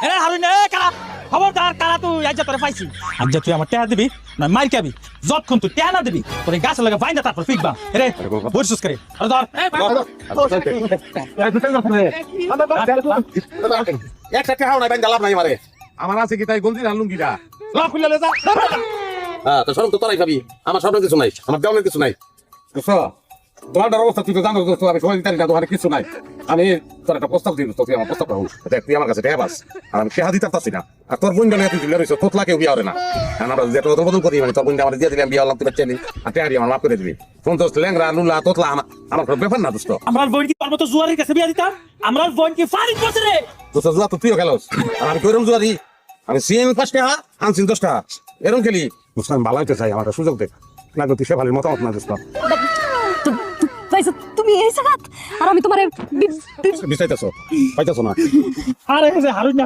এ হারুন এ কারা খবরদার কারা তুই আজ তোরে পাইছি আজ তুই আমার টেহা দিবি না মাইর খাবি যতক্ষণ তুই টেহা না দিবি তোর এই গাছের লাগা বাইন্দা তারপর ফিকবা রে বরিস করে আরে ধর একটা টাকাও নাই বাইন্দা লাভ নাই আমারে আমার আছে কি তাই গলদি রাখলুম কিটা লাভ খুলে যা হ্যাঁ তো সরম তো তোরাই খাবি আমার সরম কিছু নাই আমার দেওয়ালের কিছু নাই বুঝছো তোমার অবস্থা তুই তো জানো দোস্ত আমি সময় দিতে না তোমার কিছু নাই আমি তোর একটা প্রস্তাব দিই তুই আমার প্রস্তাব রাখুন দেখ তুই আমার কাছে টেহা বাস আর আমি টেহা দিতে পারছি না আর তোর বোন জানে তুই দিলে রয়েছে তোতলা কেউ বিয়া হবে না আমরা যেটা তোর বদল করি মানে তোর বোন আমার দিয়ে দিলাম বিয়া হলাম তুই চেনি আর টেহা দিয়ে আমার মাফ করে দিবি কোন দোস্ত ল্যাংরা লুলা তোতলা আমার কোনো ব্যাপার না দোস্ত আমরা বোন কি পারবো তো জুয়ারের কাছে বিয়া দিতাম আমরা বোন কি ফারিক বসে রে দোস্ত জুয়া তো তুইও খেলোস আর আমি কইরম জুয়া দিই আমি সিএম 5 টাকা আনছি 10 টাকা এরকম খেলি দোস্ত আমি ভালো হইতে চাই আমার সুযোগ দেখ না গো তুই সে ভালো মতামত না দোস্ত তুমি এই জায়গা আর আমি তোমার বিচাইতেছ পাইতেছ না আরে হারুন না